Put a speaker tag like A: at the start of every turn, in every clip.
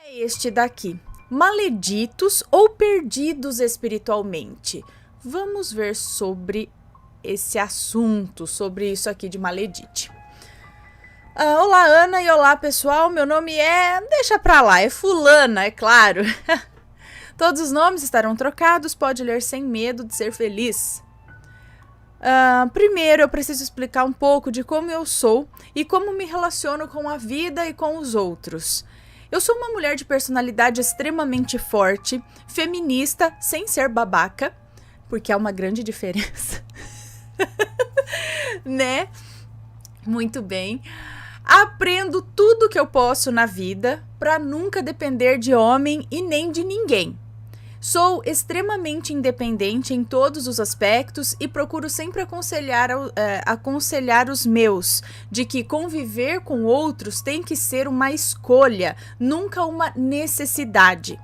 A: É este daqui. Maleditos ou perdidos espiritualmente? Vamos ver sobre esse assunto, sobre isso aqui de maledite. Olá, Ana, e olá, pessoal. Meu nome é... Deixa pra lá, é fulana, é claro. Todos os nomes estarão trocados, pode ler sem medo de ser feliz. Primeiro, eu preciso explicar um pouco de como eu sou e como me relaciono com a vida e com os outros. Eu sou uma mulher de personalidade extremamente forte, feminista, sem ser babaca, porque há uma grande diferença, né? Muito bem. Aprendo tudo que eu posso na vida para nunca depender de homem e nem de ninguém. Sou extremamente independente em todos os aspectos e procuro sempre aconselhar os meus de que conviver com outros tem que ser uma escolha, nunca uma necessidade.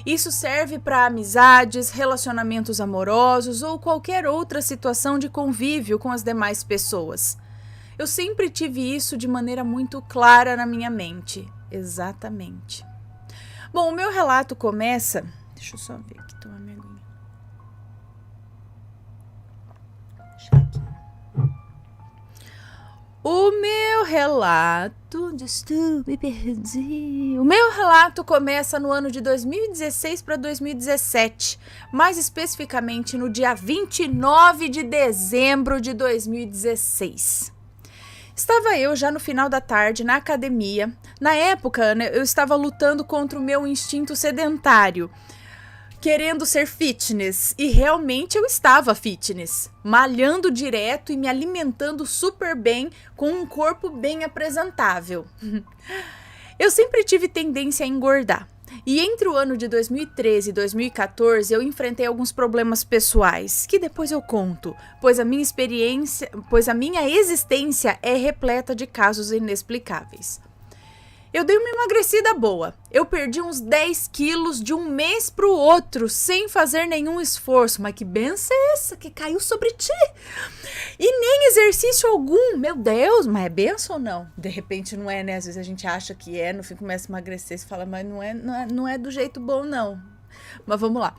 A: Isso serve para amizades, relacionamentos amorosos ou qualquer outra situação de convívio com as demais pessoas. Eu sempre tive isso de maneira muito clara na minha mente. Exatamente. Bom, o meu relato começa... Deixa eu só ver aqui, tomar minha aguinha. Deixa aqui. O meu relato... me perdi. O meu relato começa no ano de 2016 para 2017. Mais especificamente no dia 29 de dezembro de 2016. Estava eu já no final da tarde na academia. Na época, né, eu estava lutando contra o meu instinto sedentário, querendo ser fitness, e realmente eu estava fitness, malhando direto e me alimentando super bem, com um corpo bem apresentável. Eu sempre tive tendência a engordar, e entre o ano de 2013 e 2014 eu enfrentei alguns problemas pessoais, que depois eu conto, pois a minha existência é repleta de casos inexplicáveis. Eu dei uma emagrecida boa. Eu perdi uns 10 quilos de um mês pro outro, sem fazer nenhum esforço. Mas que benção é essa que caiu sobre ti? E nem exercício algum. Meu Deus, mas é benção ou não? De repente não é, né? Às vezes a gente acha que é, no fim começa a emagrecer e fala, mas não é do jeito bom, não. Mas vamos lá.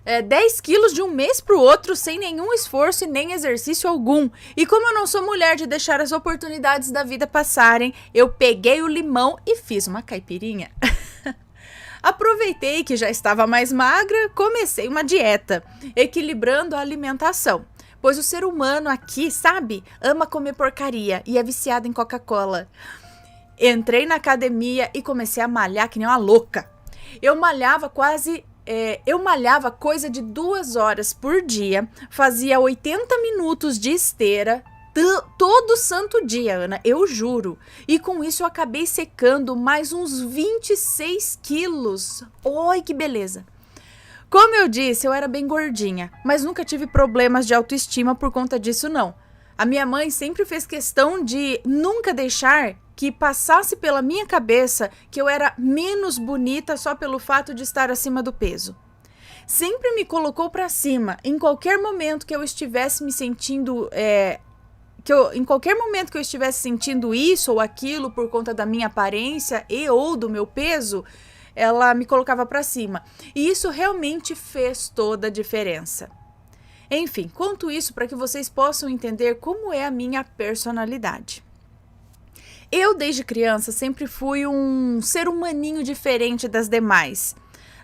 A: 10 quilos de um mês pro outro sem nenhum esforço e nem exercício algum. E como eu não sou mulher de deixar as oportunidades da vida passarem, eu peguei o limão e fiz uma caipirinha. Aproveitei que já estava mais magra, comecei uma dieta, equilibrando a alimentação. Pois o ser humano aqui, sabe, ama comer porcaria e é viciado em Coca-Cola. Entrei na academia e comecei a malhar que nem uma louca. Eu malhava coisa de 2 horas por dia, fazia 80 minutos de esteira todo santo dia, Ana, eu juro. E com isso eu acabei secando mais uns 26 quilos. Oi, que beleza! Como eu disse, eu era bem gordinha, mas nunca tive problemas de autoestima por conta disso, não. A minha mãe sempre fez questão de nunca deixar que passasse pela minha cabeça que eu era menos bonita só pelo fato de estar acima do peso. Sempre me colocou para cima, em qualquer momento que eu estivesse me sentindo... em qualquer momento que eu estivesse sentindo isso ou aquilo por conta da minha aparência e ou do meu peso, ela me colocava para cima. E isso realmente fez toda a diferença. Enfim, conto isso para que vocês possam entender como é a minha personalidade. Eu, desde criança, sempre fui um ser humaninho diferente das demais.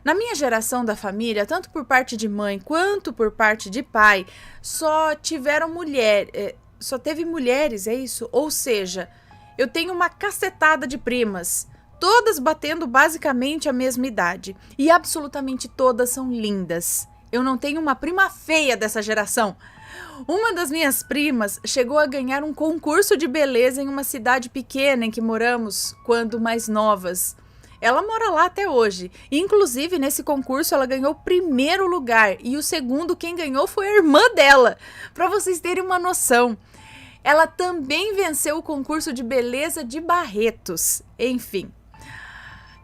A: Na minha geração da família, tanto por parte de mãe quanto por parte de pai, só teve mulheres, é isso? Ou seja, eu tenho uma cacetada de primas, todas batendo basicamente a mesma idade. E absolutamente todas são lindas. Eu não tenho uma prima feia dessa geração. Uma das minhas primas chegou a ganhar um concurso de beleza em uma cidade pequena em que moramos quando mais novas. Ela mora lá até hoje. Inclusive, nesse concurso, ela ganhou o primeiro lugar. E o segundo, quem ganhou foi a irmã dela. Para vocês terem uma noção. Ela também venceu o concurso de beleza de Barretos. Enfim.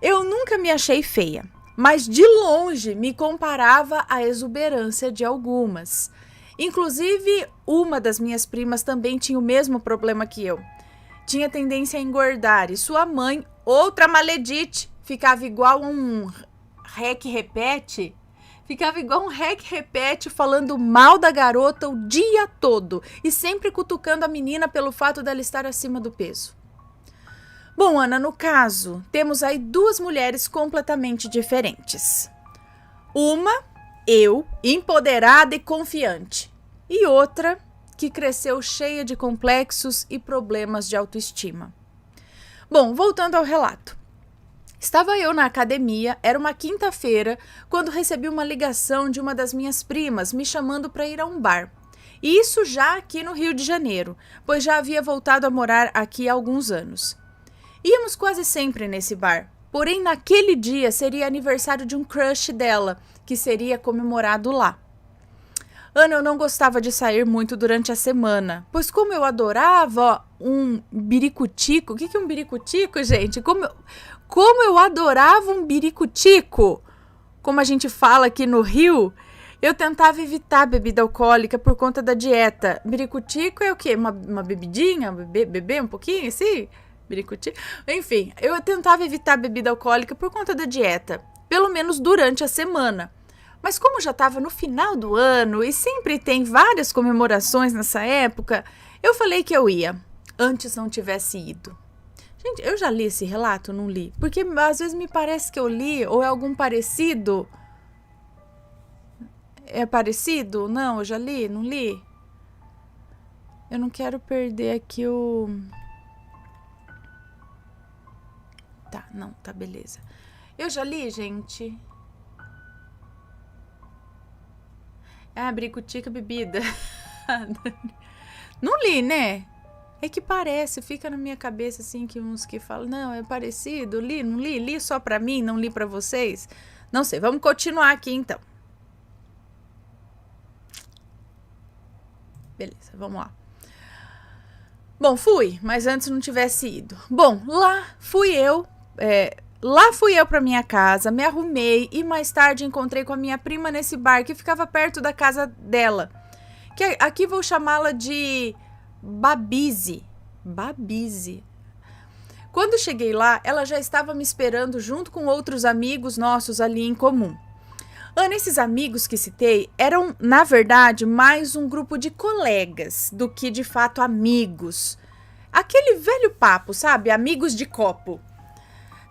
A: Eu nunca me achei feia. Mas de longe me comparava à exuberância de algumas. Inclusive, uma das minhas primas também tinha o mesmo problema que eu. Tinha tendência a engordar e sua mãe, outra maledite, ficava igual um rec-repete. Ficava igual um rec-repete falando mal da garota o dia todo e sempre cutucando a menina pelo fato dela estar acima do peso. Bom, Ana, no caso, temos aí duas mulheres completamente diferentes. Uma, eu, empoderada e confiante. E outra, que cresceu cheia de complexos e problemas de autoestima. Bom, voltando ao relato. Estava eu na academia, era uma quinta-feira, quando recebi uma ligação de uma das minhas primas me chamando para ir a um bar. E isso já aqui no Rio de Janeiro, pois já havia voltado a morar aqui há alguns anos. Íamos quase sempre nesse bar, porém naquele dia seria aniversário de um crush dela, que seria comemorado lá. Ana, eu não gostava de sair muito durante a semana, pois como eu adorava um biricutico... O que é um biricutico, gente? Como eu adorava um biricutico, como a gente fala aqui no Rio, eu tentava evitar bebida alcoólica por conta da dieta. Biricutico é o quê? Uma bebidinha? Beber um pouquinho assim? Biricutico? Enfim, eu tentava evitar bebida alcoólica por conta da dieta, pelo menos durante a semana. Mas como já estava no final do ano e sempre tem várias comemorações nessa época, eu falei que eu ia, antes não tivesse ido. Gente, eu já li esse relato? Não li. Porque às vezes me parece que eu li, ou é algum parecido. É parecido? Não, eu já li? Não li? Eu não quero perder aqui o... Tá, não, tá, beleza. Eu já li, gente? Ah, bricutica bebida. Não li, né? É que parece, fica na minha cabeça assim que uns que falam, não, é parecido, li, não li, li só pra mim, não li pra vocês. Não sei, vamos continuar aqui então. Beleza, vamos lá. Bom, fui, mas antes não tivesse ido. Bom, lá fui eu pra minha casa, me arrumei e mais tarde encontrei com a minha prima nesse bar que ficava perto da casa dela. Que aqui vou chamá-la de Babize. Quando cheguei lá, ela já estava me esperando junto com outros amigos nossos ali em comum. Ana, esses amigos que citei eram, na verdade, mais um grupo de colegas do que de fato amigos. Aquele velho papo, sabe? Amigos de copo.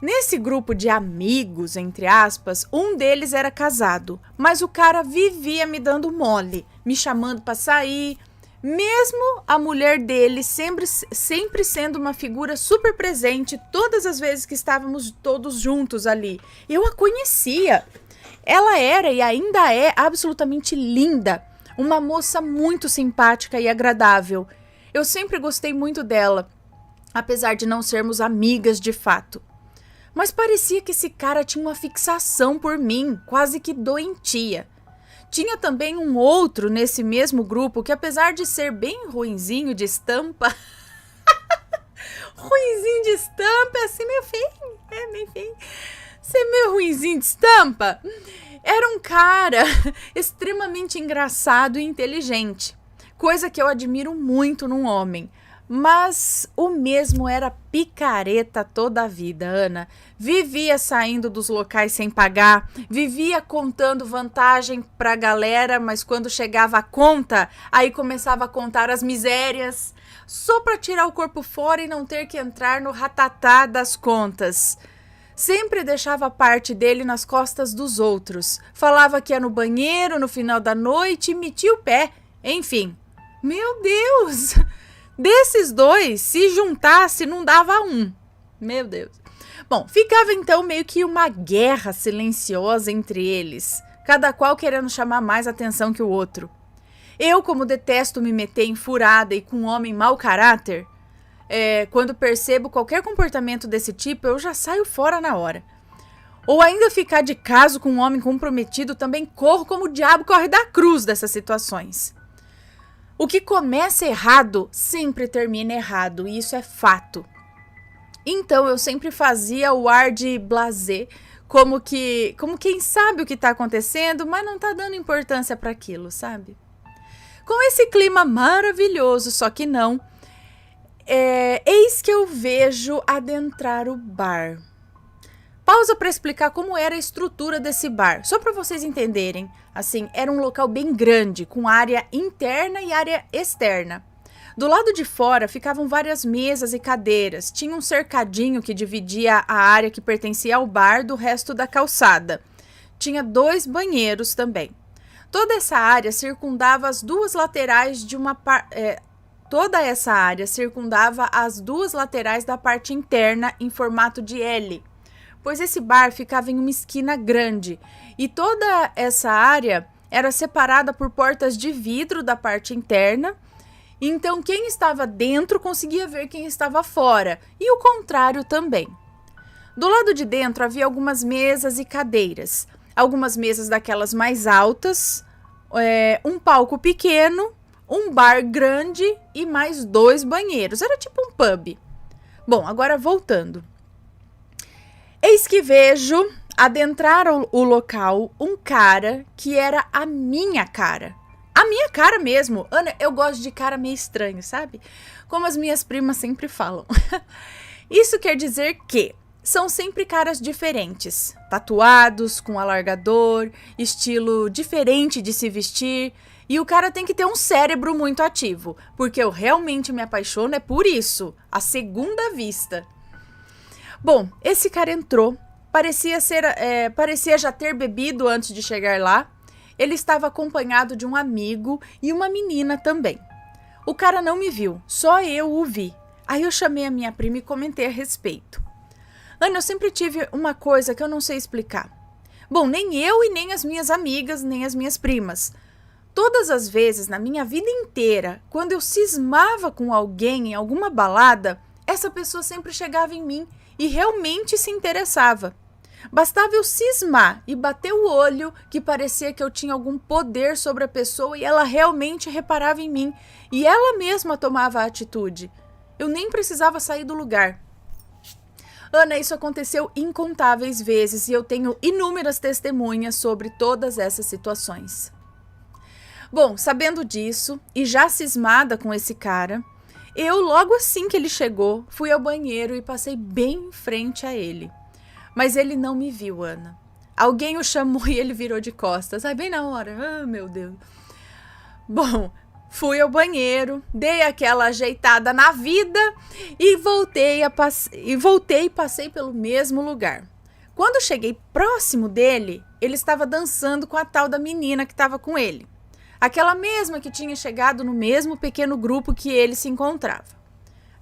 A: Nesse grupo de amigos, entre aspas, um deles era casado, mas o cara vivia me dando mole, me chamando para sair, mesmo a mulher dele sempre sendo uma figura super presente todas as vezes que estávamos todos juntos ali. Eu a conhecia. Ela era e ainda é absolutamente linda, uma moça muito simpática e agradável. Eu sempre gostei muito dela, apesar de não sermos amigas de fato. Mas parecia que esse cara tinha uma fixação por mim, quase que doentia. Tinha também um outro nesse mesmo grupo que, apesar de ser bem ruinzinho de estampa... ruinzinho de estampa, assim, meio feio. Ser meio ruinzinho de estampa. Era um cara extremamente engraçado e inteligente. Coisa que eu admiro muito num homem. Mas o mesmo era picareta toda a vida, Ana. Vivia saindo dos locais sem pagar, vivia contando vantagem pra galera, mas quando chegava a conta, aí começava a contar as misérias, só pra tirar o corpo fora e não ter que entrar no ratatá das contas. Sempre deixava a parte dele nas costas dos outros. Falava que ia no banheiro no final da noite e metia o pé. Enfim, meu Deus... Desses dois, se juntasse, não dava um. Meu Deus. Bom, ficava então meio que uma guerra silenciosa entre eles, cada qual querendo chamar mais atenção que o outro. Eu, como detesto me meter em furada e com um homem mau caráter, quando percebo qualquer comportamento desse tipo, eu já saio fora na hora. Ou ainda ficar de caso com um homem comprometido, também corro como o diabo corre da cruz dessas situações. O que começa errado sempre termina errado, e isso é fato. Então eu sempre fazia o ar de blasé, como quem sabe o que está acontecendo, mas não está dando importância para aquilo, sabe? Com esse clima maravilhoso, só que não, eis que eu vejo adentrar o bar. Pausa para explicar como era a estrutura desse bar, só para vocês entenderem. Assim, era um local bem grande, com área interna e área externa. Do lado de fora ficavam várias mesas e cadeiras, tinha um cercadinho que dividia a área que pertencia ao bar do resto da calçada. Tinha 2 banheiros também. Toda essa área circundava as duas laterais da parte interna em formato de L, pois esse bar ficava em uma esquina grande e toda essa área era separada por portas de vidro da parte interna. Então, quem estava dentro conseguia ver quem estava fora, e o contrário também. Do lado de dentro havia algumas mesas e cadeiras, algumas mesas daquelas mais altas, um palco pequeno, um bar grande e mais 2 banheiros. Era tipo um pub. Bom, agora voltando. Eis que vejo adentrar o local um cara que era a minha cara. A minha cara mesmo. Ana, eu gosto de cara meio estranho, sabe? Como as minhas primas sempre falam. Isso quer dizer que são sempre caras diferentes. Tatuados, com alargador, estilo diferente de se vestir. E o cara tem que ter um cérebro muito ativo. Porque eu realmente me apaixono por isso. À segunda vista. Bom, esse cara entrou. Parecia já ter bebido antes de chegar lá. Ele estava acompanhado de um amigo e uma menina também. O cara não me viu, só eu o vi. Aí eu chamei a minha prima e comentei a respeito. Ana, eu sempre tive uma coisa que eu não sei explicar. Bom, nem eu e nem as minhas amigas, nem as minhas primas. Todas as vezes na minha vida inteira, quando eu cismava com alguém em alguma balada, essa pessoa sempre chegava em mim e realmente se interessava. Bastava eu cismar e bater o olho que parecia que eu tinha algum poder sobre a pessoa e ela realmente reparava em mim e ela mesma tomava a atitude. Eu nem precisava sair do lugar. Ana, isso aconteceu incontáveis vezes e eu tenho inúmeras testemunhas sobre todas essas situações. Bom, sabendo disso e já cismada com esse cara, eu logo assim que ele chegou, fui ao banheiro e passei bem em frente a ele. Mas ele não me viu, Ana. Alguém o chamou e ele virou de costas. Bem na hora. Ah, meu Deus. Bom, fui ao banheiro, dei aquela ajeitada na vida e voltei e passei pelo mesmo lugar. Quando cheguei próximo dele, ele estava dançando com a tal da menina que estava com ele. Aquela mesma que tinha chegado no mesmo pequeno grupo que ele se encontrava.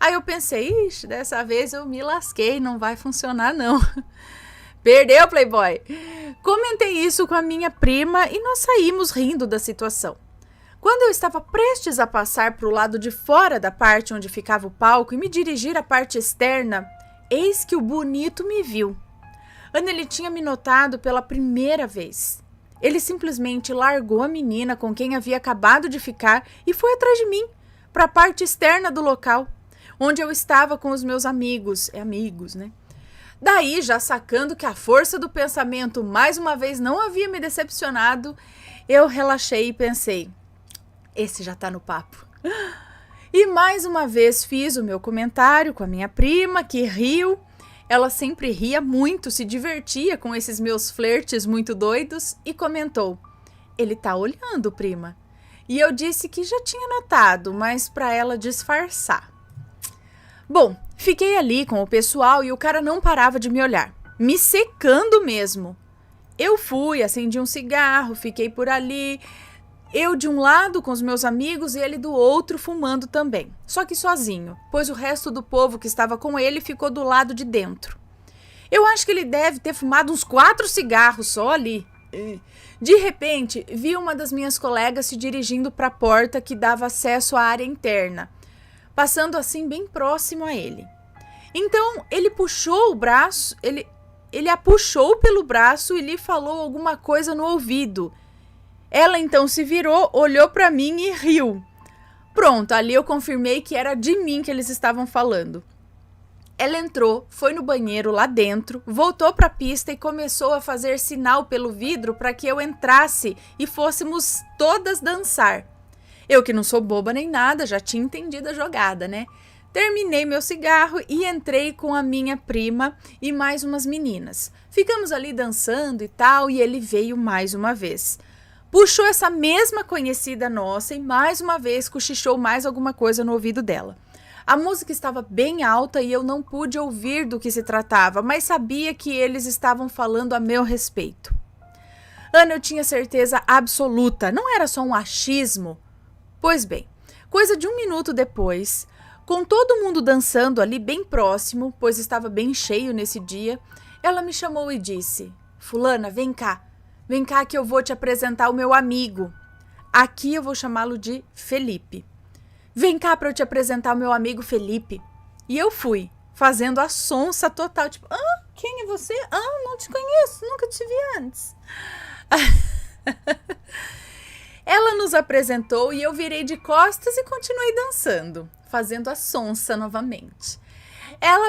A: Aí eu pensei, ixi, dessa vez eu me lasquei, não vai funcionar não. Perdeu, Playboy. Comentei isso com a minha prima e nós saímos rindo da situação. Quando eu estava prestes a passar para o lado de fora da parte onde ficava o palco e me dirigir à parte externa, eis que o bonito me viu. Ana, ele tinha me notado pela primeira vez. Ele simplesmente largou a menina com quem havia acabado de ficar e foi atrás de mim, para a parte externa do local, onde eu estava com os meus amigos, né? Daí, já sacando que a força do pensamento mais uma vez não havia me decepcionado, eu relaxei e pensei, esse já tá no papo. E mais uma vez fiz o meu comentário com a minha prima, que riu. Ela sempre ria muito, se divertia com esses meus flertes muito doidos e comentou, ele tá olhando, prima. E eu disse que já tinha notado, mas para ela disfarçar. Bom, fiquei ali com o pessoal e o cara não parava de me olhar, me secando mesmo. Eu fui, acendi um cigarro, fiquei por ali, eu de um lado com os meus amigos e ele do outro fumando também, só que sozinho, pois o resto do povo que estava com ele ficou do lado de dentro. Eu acho que ele deve ter fumado uns 4 cigarros só ali. De repente, vi uma das minhas colegas se dirigindo para a porta que dava acesso à área interna, passando assim bem próximo a ele. Então, ele puxou o braço, ele a puxou pelo braço e lhe falou alguma coisa no ouvido. Ela então se virou, olhou para mim e riu. Pronto, ali eu confirmei que era de mim que eles estavam falando. Ela entrou, foi no banheiro lá dentro, voltou para a pista e começou a fazer sinal pelo vidro para que eu entrasse e fôssemos todas dançar. Eu que não sou boba nem nada, já tinha entendido a jogada, né? Terminei meu cigarro e entrei com a minha prima e mais umas meninas. Ficamos ali dançando e tal, e ele veio mais uma vez. Puxou essa mesma conhecida nossa e mais uma vez cochichou mais alguma coisa no ouvido dela. A música estava bem alta e eu não pude ouvir do que se tratava, mas sabia que eles estavam falando a meu respeito. Ana, eu tinha certeza absoluta, não era só um achismo. Pois bem, coisa de 1 minuto depois, com todo mundo dançando ali bem próximo, pois estava bem cheio nesse dia, ela me chamou e disse: Fulana, vem cá que eu vou te apresentar o meu amigo. Aqui eu vou chamá-lo de Felipe. Vem cá para eu te apresentar o meu amigo Felipe. E eu fui, fazendo a sonsa total, tipo, quem é você? Não te conheço, nunca te vi antes. Ela nos apresentou e eu virei de costas e continuei dançando, fazendo a sonsa novamente. Ela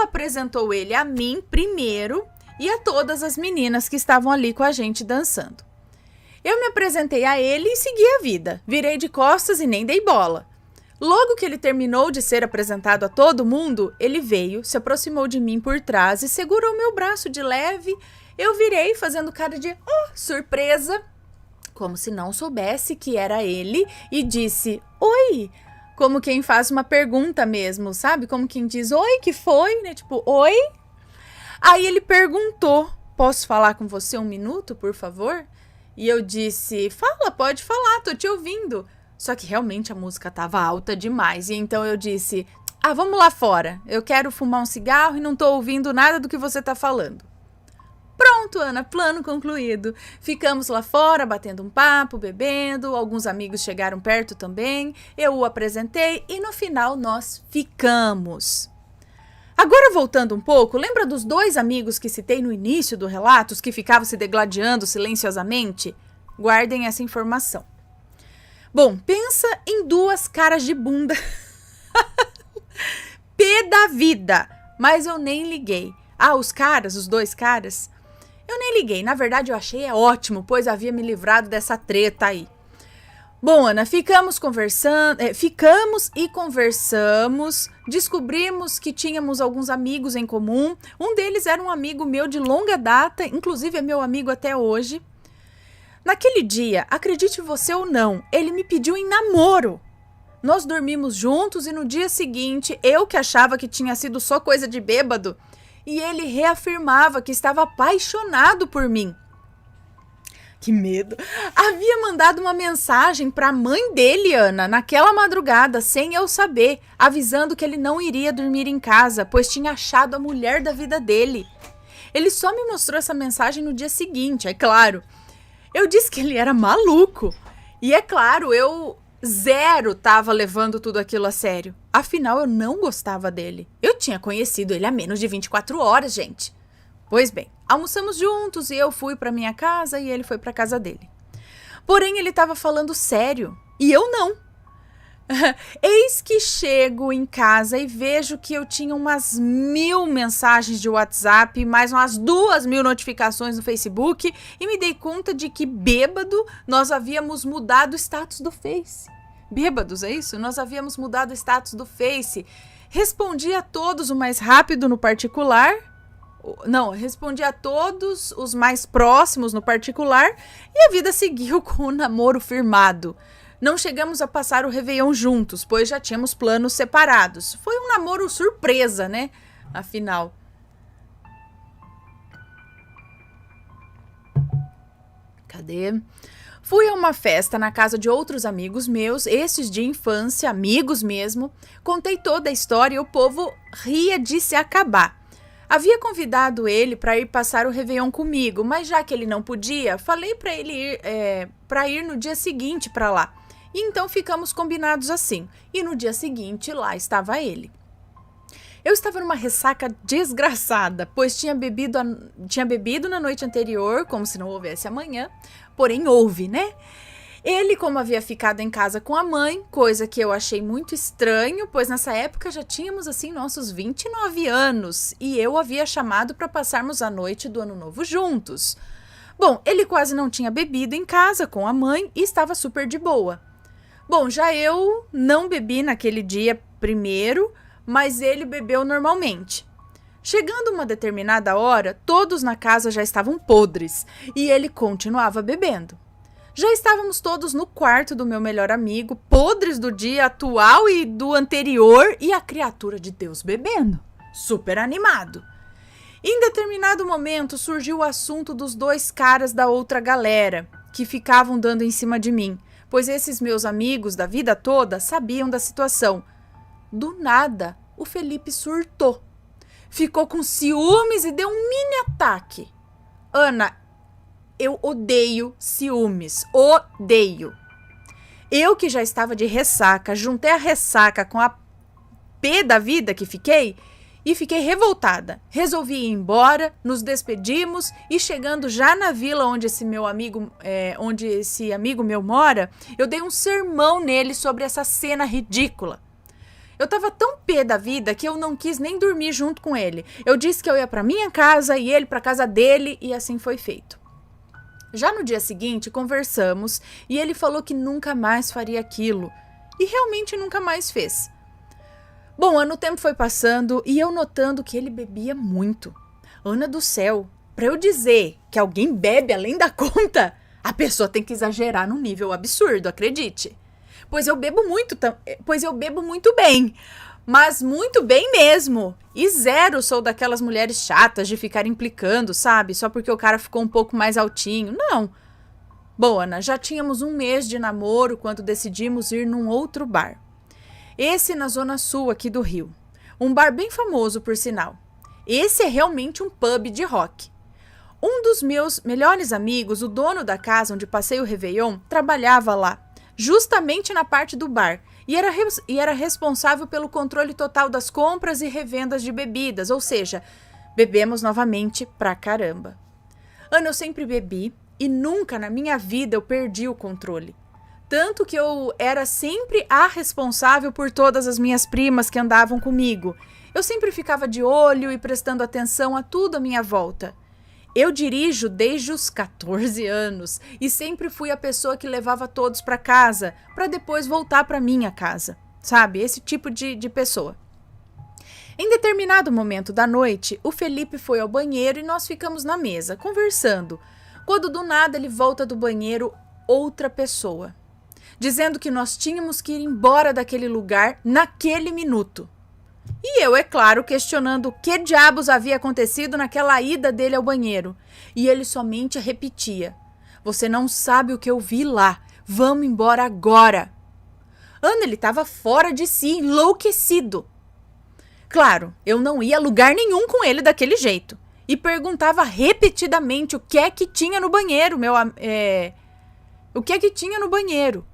A: apresentou ele a mim primeiro e a todas as meninas que estavam ali com a gente dançando. Eu me apresentei a ele e segui a vida. Virei de costas e nem dei bola. Logo que ele terminou de ser apresentado a todo mundo, ele veio, se aproximou de mim por trás e segurou meu braço de leve. Eu virei fazendo cara de surpresa, como se não soubesse que era ele, e disse: oi, como quem faz uma pergunta mesmo, sabe? Como quem diz: oi, que foi? Né? Tipo, oi? Aí ele perguntou: posso falar com você 1 minuto, por favor? E eu disse: fala, pode falar, tô te ouvindo. Só que realmente a música tava alta demais. E então eu disse: vamos lá fora. Eu quero fumar um cigarro e não tô ouvindo nada do que você tá falando. Pronto, Ana, plano concluído. Ficamos lá fora, batendo um papo, bebendo. Alguns amigos chegaram perto também. Eu o apresentei e no final nós ficamos. Agora voltando um pouco, lembra dos 2 amigos que citei no início do relato, os que ficavam se degladiando silenciosamente? Guardem essa informação. Bom, pensa em 2 caras de bunda. Pé da vida. Mas eu nem liguei. Os 2 caras, eu nem liguei. Na verdade, eu achei ótimo, pois havia me livrado dessa treta aí. Bom, Ana, ficamos e conversamos, descobrimos que tínhamos alguns amigos em comum. Um deles era um amigo meu de longa data, inclusive é meu amigo até hoje. Naquele dia, acredite você ou não, ele me pediu em namoro. Nós dormimos juntos e no dia seguinte, eu que achava que tinha sido só coisa de bêbado, e ele reafirmava que estava apaixonado por mim. Que medo. Havia mandado uma mensagem para a mãe dele, Ana, naquela madrugada, sem eu saber, avisando que ele não iria dormir em casa, pois tinha achado a mulher da vida dele. Ele só me mostrou essa mensagem no dia seguinte, é claro. Eu disse que ele era maluco. E é claro, eu zero tava levando tudo aquilo a sério. Afinal, eu não gostava dele. Eu tinha conhecido ele há menos de 24 horas, gente. Pois bem, almoçamos juntos e eu fui para minha casa e ele foi para casa dele. Porém, ele estava falando sério e eu não. Eis que chego em casa e vejo que eu tinha umas 1000 mensagens de WhatsApp, mais umas 2000 notificações no Facebook e me dei conta de que bêbado nós havíamos mudado o status do Face. Bêbados, é isso? Nós havíamos mudado o status do Face. Respondi a todos o mais rápido no particular. Não, respondi a todos os mais próximos no particular e a vida seguiu com o namoro firmado. Não chegamos a passar o Réveillon juntos, pois já tínhamos planos separados. Foi um namoro surpresa, né? Afinal. Cadê? Fui a uma festa na casa de outros amigos meus, esses de infância, amigos mesmo. Contei toda a história e o povo ria de se acabar. Havia convidado ele para ir passar o Réveillon comigo, mas já que ele não podia, falei para ele ir no dia seguinte para lá. E então ficamos combinados assim. E no dia seguinte, lá estava ele. Eu estava numa ressaca desgraçada, pois tinha bebido na noite anterior, como se não houvesse amanhã. Porém, houve, né? Ele, como havia ficado em casa com a mãe, coisa que eu achei muito estranho, pois nessa época já tínhamos, assim, nossos 29 anos. E eu havia chamado para passarmos a noite do Ano Novo juntos. Bom, ele quase não tinha bebido em casa com a mãe e estava super de boa. Bom, já eu não bebi naquele dia primeiro, mas ele bebeu normalmente. Chegando uma determinada hora, todos na casa já estavam podres e ele continuava bebendo. Já estávamos todos no quarto do meu melhor amigo, podres do dia atual e do anterior, e a criatura de Deus bebendo, super animado. Em determinado momento surgiu o assunto dos dois caras da outra galera, que ficavam dando em cima de mim, pois esses meus amigos da vida toda sabiam da situação. Do nada, o Felipe surtou. Ficou com ciúmes e deu um mini ataque. Ana, eu odeio ciúmes. Odeio. Eu que já estava de ressaca, juntei a ressaca com a pé da vida que fiquei e fiquei revoltada. Resolvi ir embora, nos despedimos e chegando já na vila onde esse amigo meu mora, eu dei um sermão nele sobre essa cena ridícula. Eu tava tão pé da vida que eu não quis nem dormir junto com ele. Eu disse que eu ia pra minha casa e ele pra casa dele e assim foi feito. Já no dia seguinte, conversamos e ele falou que nunca mais faria aquilo. E realmente nunca mais fez. Bom, o tempo foi passando e eu notando que ele bebia muito. Ana do céu, pra eu dizer que alguém bebe além da conta, a pessoa tem que exagerar num nível absurdo, acredite. Pois eu bebo muito bem, mas muito bem mesmo. E zero sou daquelas mulheres chatas de ficar implicando, sabe? Só porque o cara ficou um pouco mais altinho. Não. Bom, Ana, já tínhamos 1 mês de namoro quando decidimos ir num outro bar. Esse na zona sul aqui do Rio. Um bar bem famoso, por sinal. Esse é realmente um pub de rock. Um dos meus melhores amigos, o dono da casa onde passei o Réveillon, trabalhava lá. Justamente na parte do bar, e era responsável pelo controle total das compras e revendas de bebidas, ou seja, bebemos novamente pra caramba. Ana, eu sempre bebi e nunca na minha vida eu perdi o controle. Tanto que eu era sempre a responsável por todas as minhas primas que andavam comigo. Eu sempre ficava de olho e prestando atenção a tudo à minha volta. Eu dirijo desde os 14 anos e sempre fui a pessoa que levava todos para casa, para depois voltar para minha casa, sabe? Esse tipo de pessoa. Em determinado momento da noite, o Felipe foi ao banheiro e nós ficamos na mesa, conversando, quando do nada ele volta do banheiro outra pessoa, dizendo que nós tínhamos que ir embora daquele lugar naquele minuto. E eu, é claro, questionando o que diabos havia acontecido naquela ida dele ao banheiro. E ele somente repetia: "Você não sabe o que eu vi lá. Vamos embora agora." Ana, ele estava fora de si, enlouquecido. Claro, eu não ia a lugar nenhum com ele daquele jeito. E perguntava repetidamente o que é que tinha no banheiro, o que é que tinha no banheiro.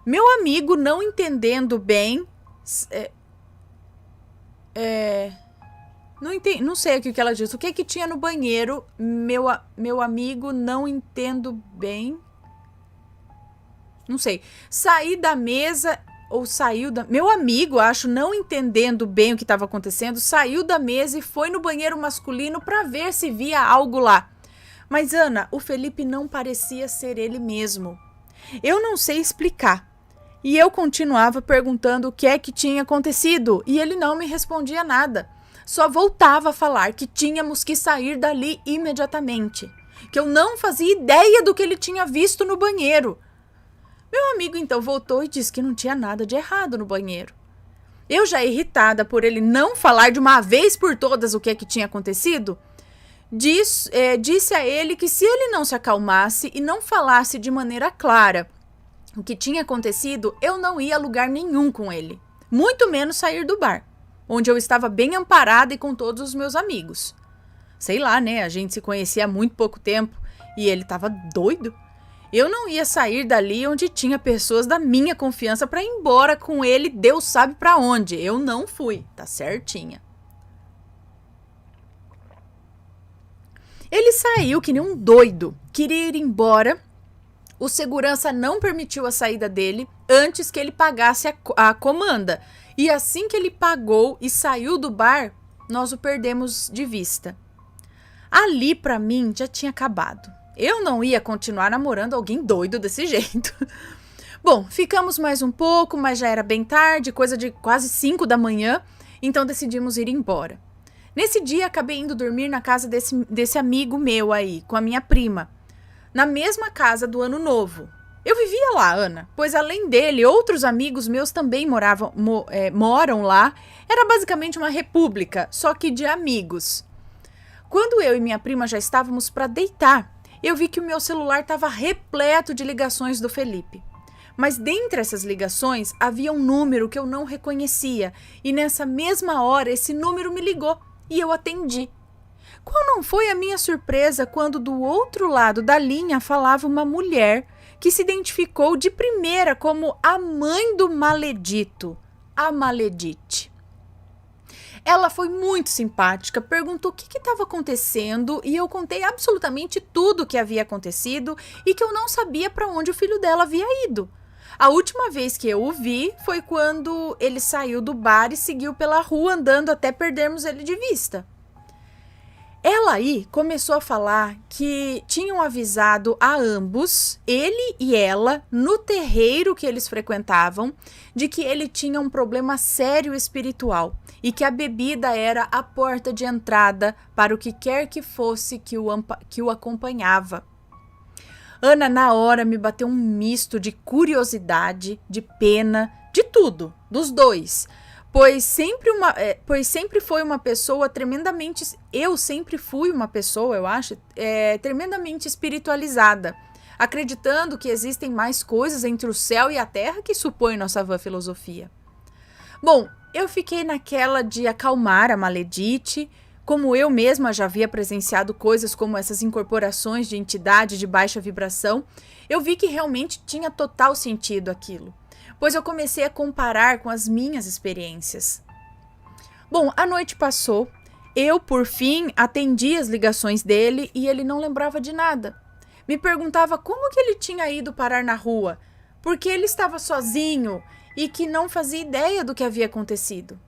A: Meu amigo, não entendendo bem... Não sei o que ela disse. O que que tinha no banheiro? Meu amigo, não entendo bem. Não sei. Saí da mesa ou saiu da... Meu amigo, acho, não entendendo bem o que estava acontecendo, saiu da mesa e foi no banheiro masculino para ver se via algo lá. Mas, Ana, o Felipe não parecia ser ele mesmo. Eu não sei explicar. E eu continuava perguntando o que é que tinha acontecido e ele não me respondia nada. Só voltava a falar que tínhamos que sair dali imediatamente, que eu não fazia ideia do que ele tinha visto no banheiro. Meu amigo então voltou e disse que não tinha nada de errado no banheiro. Eu, já irritada por ele não falar de uma vez por todas o que é que tinha acontecido, disse a ele que se ele não se acalmasse e não falasse de maneira clara o que tinha acontecido, eu não ia a lugar nenhum com ele, muito menos sair do bar, onde eu estava bem amparada e com todos os meus amigos. Sei lá, né? A gente se conhecia há muito pouco tempo e ele estava doido. Eu não ia sair dali onde tinha pessoas da minha confiança para ir embora com ele, Deus sabe para onde. Eu não fui, tá certinha. Ele saiu que nem um doido, queria ir embora. O segurança não permitiu a saída dele antes que ele pagasse a comanda. E assim que ele pagou e saiu do bar, nós o perdemos de vista. Ali, pra mim, já tinha acabado. Eu não ia continuar namorando alguém doido desse jeito. Bom, ficamos mais um pouco, mas já era bem tarde, coisa de quase 5 da manhã, então decidimos ir embora. Nesse dia, acabei indo dormir na casa desse amigo meu aí, com a minha prima, na mesma casa do Ano Novo. Eu vivia lá, Ana, pois além dele, outros amigos meus também moram lá. Era basicamente uma república, só que de amigos. Quando eu e minha prima já estávamos para deitar, eu vi que o meu celular estava repleto de ligações do Felipe. Mas dentre essas ligações, havia um número que eu não reconhecia, e nessa mesma hora esse número me ligou e eu atendi. Qual não foi a minha surpresa quando do outro lado da linha falava uma mulher que se identificou de primeira como a mãe do maledito, a Maledite. Ela foi muito simpática, perguntou o que estava acontecendo e eu contei absolutamente tudo o que havia acontecido e que eu não sabia para onde o filho dela havia ido. A última vez que eu o vi foi quando ele saiu do bar e seguiu pela rua andando até perdermos ele de vista. Ela aí começou a falar que tinham avisado a ambos, ele e ela, no terreiro que eles frequentavam, de que ele tinha um problema sério espiritual e que a bebida era a porta de entrada para o que quer que fosse que o acompanhava. Ana, na hora, me bateu um misto de curiosidade, de pena, de tudo, dos dois. Pois sempre foi uma pessoa tremendamente... Eu sempre fui uma pessoa, eu acho, tremendamente espiritualizada, acreditando que existem mais coisas entre o céu e a terra que supõe nossa vã filosofia. Bom, eu fiquei naquela de acalmar a Maledite. Como eu mesma já havia presenciado coisas como essas incorporações de entidade de baixa vibração, eu vi que realmente tinha total sentido aquilo, pois eu comecei a comparar com as minhas experiências. Bom, a noite passou, eu, por fim, atendi as ligações dele e ele não lembrava de nada. Me perguntava como que ele tinha ido parar na rua, porque ele estava sozinho e que não fazia ideia do que havia acontecido.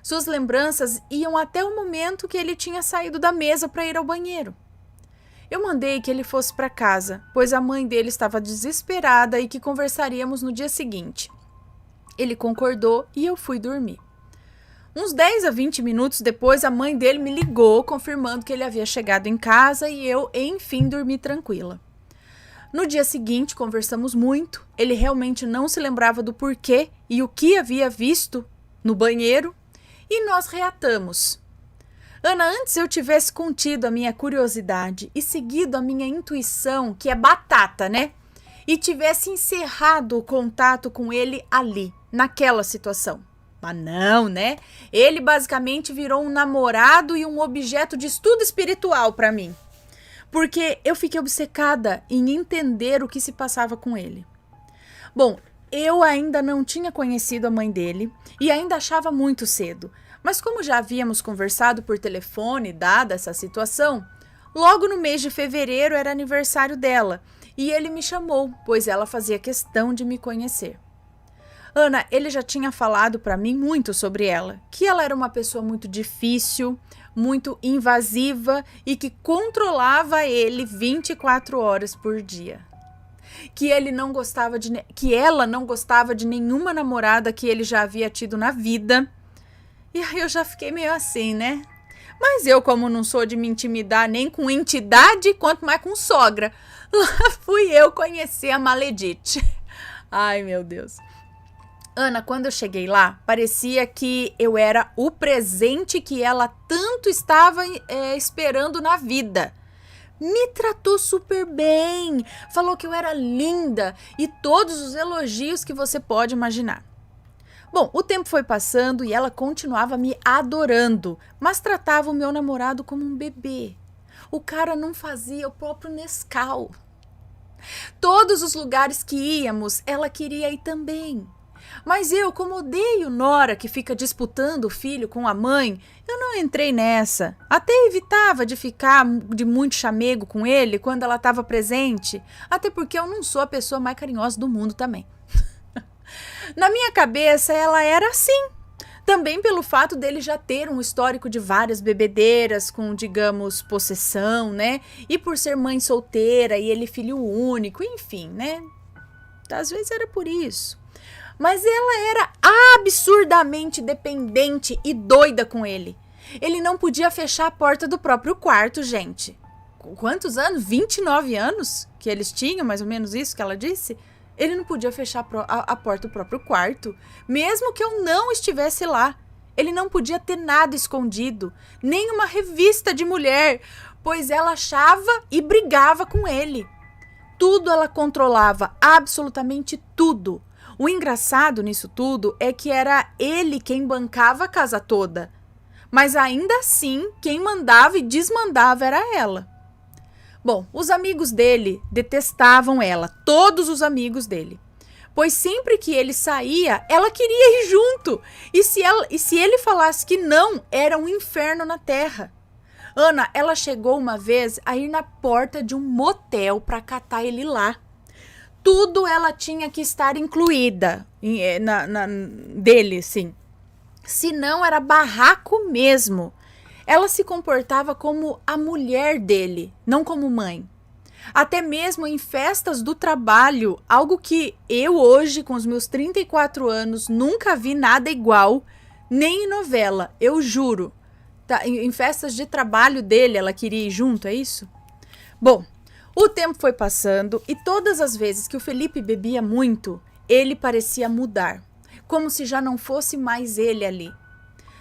A: Suas lembranças iam até o momento que ele tinha saído da mesa para ir ao banheiro. Eu mandei que ele fosse para casa, pois a mãe dele estava desesperada e que conversaríamos no dia seguinte. Ele concordou e eu fui dormir. Uns 10 a 20 minutos depois, a mãe dele me ligou, confirmando que ele havia chegado em casa e eu, enfim, dormi tranquila. No dia seguinte, conversamos muito. Ele realmente não se lembrava do porquê e o que havia visto no banheiro. E nós reatamos. Ana, antes eu tivesse contido a minha curiosidade e seguido a minha intuição, que é batata, né? E tivesse encerrado o contato com ele ali, naquela situação. Mas não, né? Ele basicamente virou um namorado e um objeto de estudo espiritual para mim. Porque eu fiquei obcecada em entender o que se passava com ele. Bom, eu ainda não tinha conhecido a mãe dele e ainda achava muito cedo. Mas como já havíamos conversado por telefone, dada essa situação, logo no mês de fevereiro era aniversário dela e ele me chamou, pois ela fazia questão de me conhecer. Ana, ele já tinha falado para mim muito sobre ela, que ela era uma pessoa muito difícil, muito invasiva e que controlava ele 24 horas por dia. Que ela não gostava de nenhuma namorada que ele já havia tido na vida. E aí eu já fiquei meio assim, né? Mas eu, como não sou de me intimidar nem com entidade, quanto mais com sogra, lá fui eu conhecer a Maledite. Ai, meu Deus. Ana, quando eu cheguei lá, parecia que eu era o presente que ela tanto estava esperando na vida. Me tratou super bem, falou que eu era linda e todos os elogios que você pode imaginar. Bom, o tempo foi passando e ela continuava me adorando, mas tratava o meu namorado como um bebê. O cara não fazia o próprio Nescau. Todos os lugares que íamos, ela queria ir também. Mas eu, como odeio Nora que fica disputando o filho com a mãe, eu não entrei nessa. Até evitava de ficar de muito chamego com ele quando ela estava presente, até porque eu não sou a pessoa mais carinhosa do mundo também. Na minha cabeça, ela era assim. Também pelo fato dele já ter um histórico de várias bebedeiras com, digamos, possessão, né? E por ser mãe solteira e ele filho único, enfim, né? Às vezes era por isso. Mas ela era absurdamente dependente e doida com ele. Ele não podia fechar a porta do próprio quarto, gente. Quantos anos? 29 anos que eles tinham, mais ou menos isso que ela disse? Ele não podia fechar a porta do próprio quarto, mesmo que eu não estivesse lá. Ele não podia ter nada escondido, nem uma revista de mulher, pois ela achava e brigava com ele. Tudo ela controlava, absolutamente tudo. O engraçado nisso tudo é que era ele quem bancava a casa toda. Mas ainda assim, quem mandava e desmandava era ela. Bom, os amigos dele detestavam ela, todos os amigos dele. Pois sempre que ele saía, ela queria ir junto. E se ele falasse que não, era um inferno na terra. Ana, ela chegou uma vez a ir na porta de um motel para catar ele lá. Tudo ela tinha que estar incluída dele, sim. Se não, era barraco mesmo. Ela se comportava como a mulher dele, não como mãe. Até mesmo em festas do trabalho, algo que eu hoje, com os meus 34 anos, nunca vi nada igual, nem em novela, eu juro. Tá, em festas de trabalho dele, ela queria ir junto, é isso? Bom, o tempo foi passando e todas as vezes que o Felipe bebia muito, ele parecia mudar, como se já não fosse mais ele ali.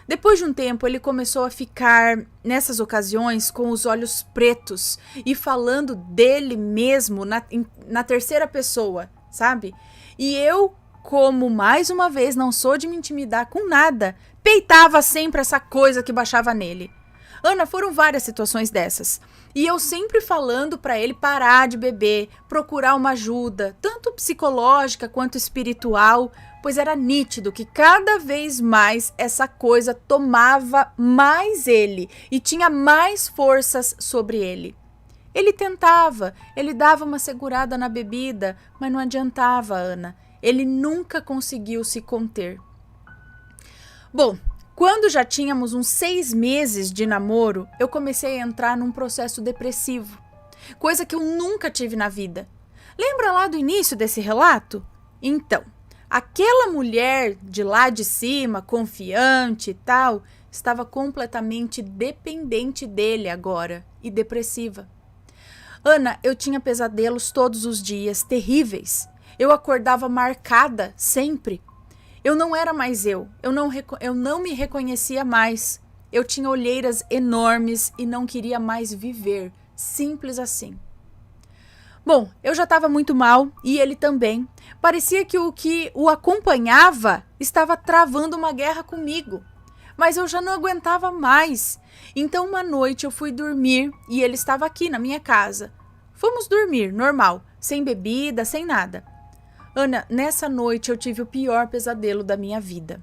A: Depois de um tempo, ele começou a ficar, nessas ocasiões, com os olhos pretos e falando dele mesmo na terceira pessoa, sabe? E eu, como mais uma vez não sou de me intimidar com nada, peitava sempre essa coisa que baixava nele. Ana, foram várias situações dessas. E eu sempre falando para ele parar de beber, procurar uma ajuda, tanto psicológica quanto espiritual, pois era nítido que cada vez mais essa coisa tomava mais ele e tinha mais forças sobre ele. Ele tentava, ele dava uma segurada na bebida, mas não adiantava, Ana. Ele nunca conseguiu se conter. Bom, quando já tínhamos uns 6 meses de namoro, eu comecei a entrar num processo depressivo, coisa que eu nunca tive na vida. Lembra lá do início desse relato? Então, aquela mulher de lá de cima, confiante e tal, estava completamente dependente dele agora e depressiva. Ana, eu tinha pesadelos todos os dias, terríveis. Eu acordava marcada sempre. Eu não era mais eu não me reconhecia mais. Eu tinha olheiras enormes e não queria mais viver, simples assim. Bom, eu já estava muito mal e ele também. Parecia que o que o acompanhava estava travando uma guerra comigo. Mas eu já não aguentava mais. Então uma noite eu fui dormir e ele estava aqui na minha casa. Fomos dormir, normal, sem bebida, sem nada. Ana, nessa noite eu tive o pior pesadelo da minha vida.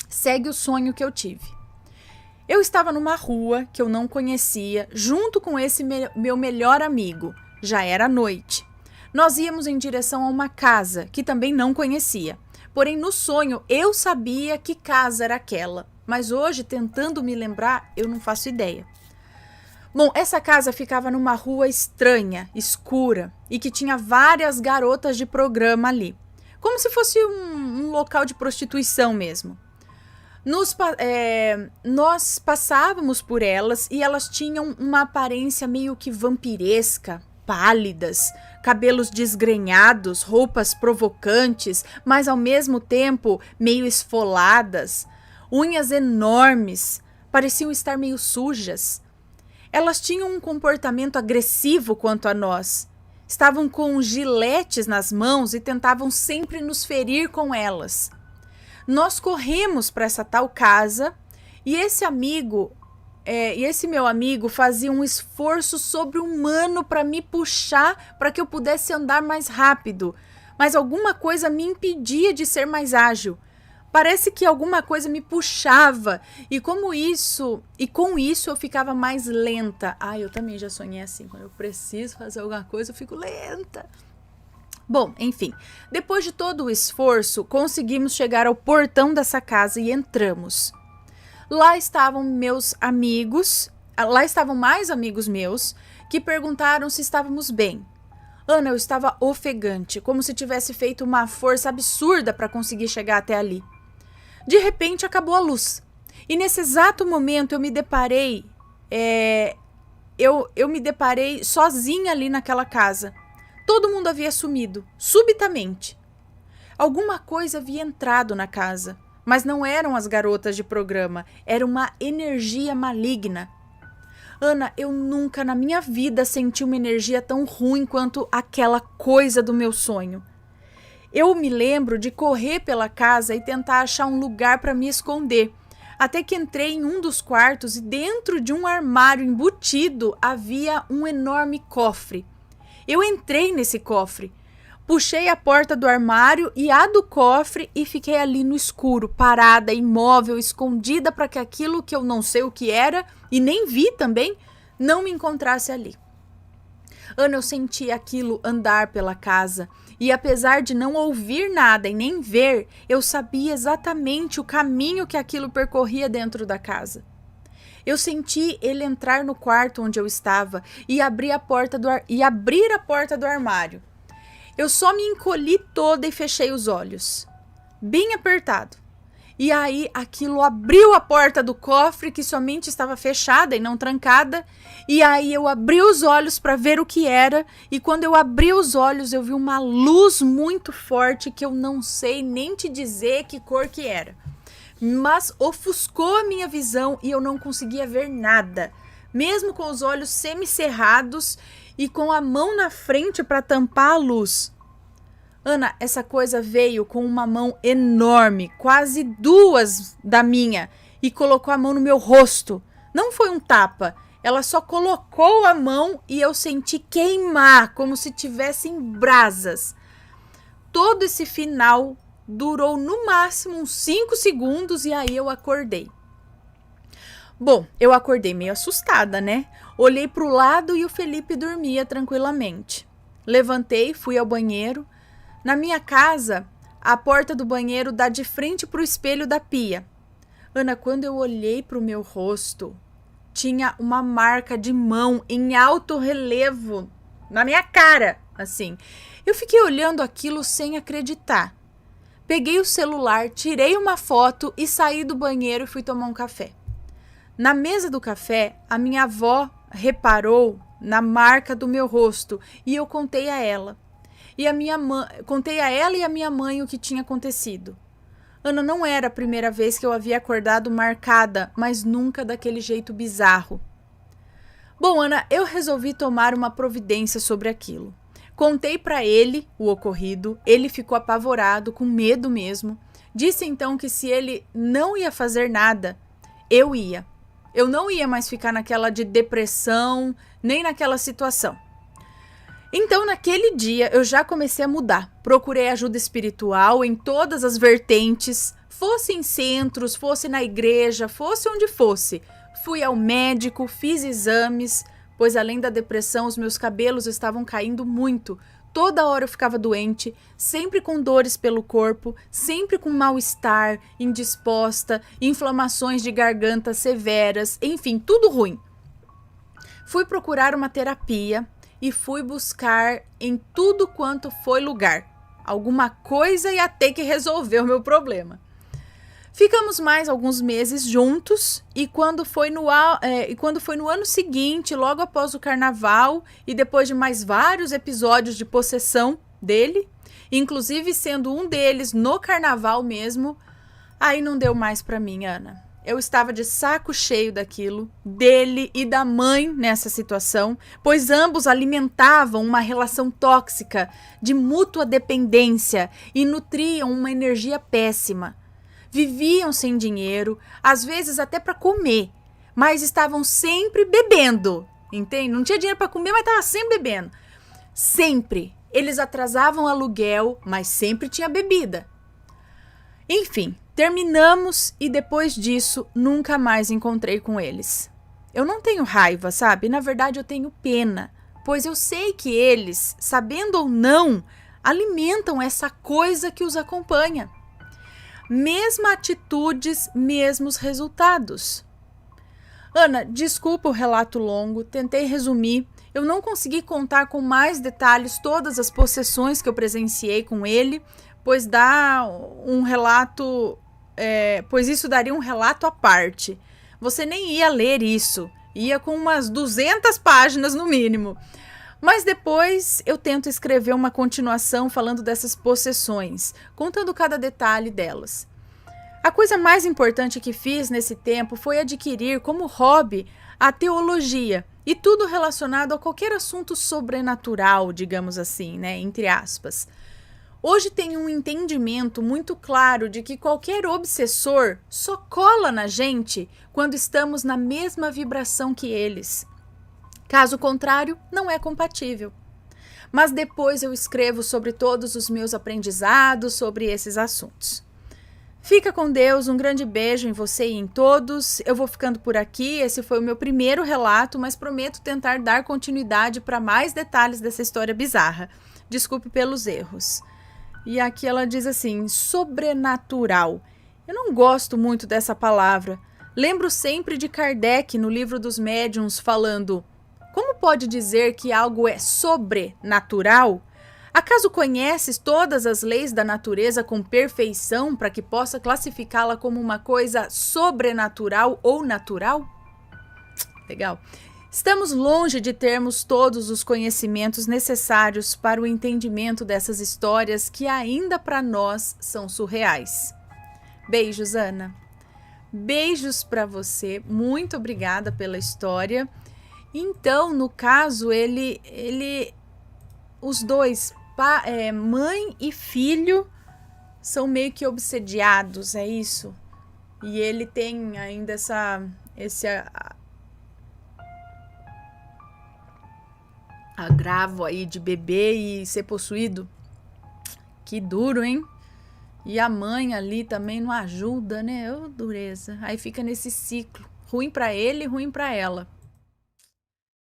A: Segue o sonho que eu tive. Eu estava numa rua que eu não conhecia, junto com esse meu melhor amigo. Já era noite. Nós íamos em direção a uma casa que também não conhecia. Porém, no sonho, eu sabia que casa era aquela. Mas hoje, tentando me lembrar, eu não faço ideia. Bom, essa casa ficava numa rua estranha, escura, e que tinha várias garotas de programa ali. Como se fosse um local de prostituição mesmo. Nós passávamos por elas e elas tinham uma aparência meio que vampiresca, pálidas, cabelos desgrenhados, roupas provocantes, mas ao mesmo tempo meio esfoladas, unhas enormes, pareciam estar meio sujas. Elas tinham um comportamento agressivo quanto a nós. Estavam com giletes nas mãos e tentavam sempre nos ferir com elas. Nós corremos para essa tal casa e esse meu amigo fazia um esforço sobre-humano para me puxar para que eu pudesse andar mais rápido, mas alguma coisa me impedia de ser mais ágil. Parece que alguma coisa me puxava e com isso eu ficava mais lenta. Eu também já sonhei assim, quando eu preciso fazer alguma coisa eu fico lenta. Bom, enfim, depois de todo o esforço, conseguimos chegar ao portão dessa casa e entramos. Lá estavam mais amigos meus que perguntaram se estávamos bem. Ana, eu estava ofegante, como se tivesse feito uma força absurda para conseguir chegar até ali. De repente acabou a luz. E nesse exato momento eu me deparei eu me deparei sozinha ali naquela casa. Todo mundo havia sumido, subitamente. Alguma coisa havia entrado na casa, mas não eram as garotas de programa, era uma energia maligna. Ana, eu nunca na minha vida senti uma energia tão ruim quanto aquela coisa do meu sonho. Eu me lembro de correr pela casa e tentar achar um lugar para me esconder, até que entrei em um dos quartos e dentro de um armário embutido havia um enorme cofre. Eu entrei nesse cofre, puxei a porta do armário e a do cofre e fiquei ali no escuro, parada, imóvel, escondida para que aquilo que eu não sei o que era e nem vi também, não me encontrasse ali. Ana, eu senti aquilo andar pela casa e apesar de não ouvir nada e nem ver, eu sabia exatamente o caminho que aquilo percorria dentro da casa. Eu senti ele entrar no quarto onde eu estava e abrir a porta do armário. Eu só me encolhi toda e fechei os olhos, bem apertado. E aí aquilo abriu a porta do cofre que somente estava fechada e não trancada. E aí eu abri os olhos para ver o que era. E quando eu abri os olhos eu vi uma luz muito forte que eu não sei nem te dizer que cor que era. Mas ofuscou a minha visão e eu não conseguia ver nada. Mesmo com os olhos semicerrados e com a mão na frente para tampar a luz. Ana, essa coisa veio com uma mão enorme, quase duas da minha, e colocou a mão no meu rosto. Não foi um tapa, ela só colocou a mão e eu senti queimar, como se tivesse em brasas. Todo esse final durou no máximo uns 5 segundos e aí eu acordei. Bom, eu acordei meio assustada, né? Olhei para o lado e o Felipe dormia tranquilamente. Levantei, fui ao banheiro. Na minha casa, a porta do banheiro dá de frente para o espelho da pia. Ana, quando eu olhei para o meu rosto, tinha uma marca de mão em alto relevo na minha cara, assim. Eu fiquei olhando aquilo sem acreditar. Peguei o celular, tirei uma foto e saí do banheiro e fui tomar um café. Na mesa do café, a minha avó reparou na marca do meu rosto e eu contei a ela. Contei a ela e a minha mãe o que tinha acontecido. Ana, não era a primeira vez que eu havia acordado marcada, mas nunca daquele jeito bizarro. Bom, Ana, eu resolvi tomar uma providência sobre aquilo. Contei para ele o ocorrido, ele ficou apavorado, com medo mesmo. Disse então que se ele não ia fazer nada, eu ia. Eu não ia mais ficar naquela de depressão, nem naquela situação. Então, naquele dia, eu já comecei a mudar. Procurei ajuda espiritual em todas as vertentes, fosse em centros, fosse na igreja, fosse onde fosse. Fui ao médico, fiz exames, pois além da depressão, os meus cabelos estavam caindo muito. Toda hora eu ficava doente, sempre com dores pelo corpo, sempre com mal-estar, indisposta, inflamações de garganta severas, enfim, tudo ruim. Fui procurar uma terapia e fui buscar em tudo quanto foi lugar. Alguma coisa ia ter que resolver o meu problema. Ficamos mais alguns meses juntos e quando foi no ano seguinte, logo após o carnaval e depois de mais vários episódios de possessão dele, inclusive sendo um deles no carnaval mesmo, aí não deu mais pra mim, Ana. Eu estava de saco cheio daquilo, dele e da mãe nessa situação, pois ambos alimentavam uma relação tóxica de mútua dependência e nutriam uma energia péssima. Viviam sem dinheiro, às vezes até para comer, mas estavam sempre bebendo, entende? Não tinha dinheiro para comer, mas estava sempre bebendo. Sempre. Eles atrasavam aluguel, mas sempre tinha bebida. Enfim, terminamos e depois disso nunca mais encontrei com eles. Eu não tenho raiva, sabe? Na verdade eu tenho pena, pois eu sei que eles, sabendo ou não, alimentam essa coisa que os acompanha. Mesmas atitudes, mesmos resultados. Ana, desculpa o relato longo, tentei resumir. Eu não consegui contar com mais detalhes todas as possessões que eu presenciei com ele, pois pois isso daria um relato à parte. Você nem ia ler isso, ia com umas 200 páginas no mínimo. Mas depois eu tento escrever uma continuação falando dessas possessões, contando cada detalhe delas. A coisa mais importante que fiz nesse tempo foi adquirir como hobby a teologia e tudo relacionado a qualquer assunto sobrenatural, digamos assim, né, entre aspas. Hoje tenho um entendimento muito claro de que qualquer obsessor só cola na gente quando estamos na mesma vibração que eles. Caso contrário, não é compatível. Mas depois eu escrevo sobre todos os meus aprendizados sobre esses assuntos. Fica com Deus, um grande beijo em você e em todos. Eu vou ficando por aqui, esse foi o meu primeiro relato, mas prometo tentar dar continuidade para mais detalhes dessa história bizarra. Desculpe pelos erros. E aqui ela diz assim, sobrenatural. Eu não gosto muito dessa palavra. Lembro sempre de Kardec no Livro dos Médiuns falando: como pode dizer que algo é sobrenatural? Acaso conheces todas as leis da natureza com perfeição para que possa classificá-la como uma coisa sobrenatural ou natural? Legal. Estamos longe de termos todos os conhecimentos necessários para o entendimento dessas histórias que ainda para nós são surreais. Beijos, Ana. Beijos para você. Muito obrigada pela história. Então, no caso, os dois, mãe e filho, são meio que obsediados, é isso? E ele tem ainda esse agravo aí de beber e ser possuído. Que duro, hein? E a mãe ali também não ajuda, né? Ô, dureza. Aí fica nesse ciclo. Ruim pra ele, ruim pra ela.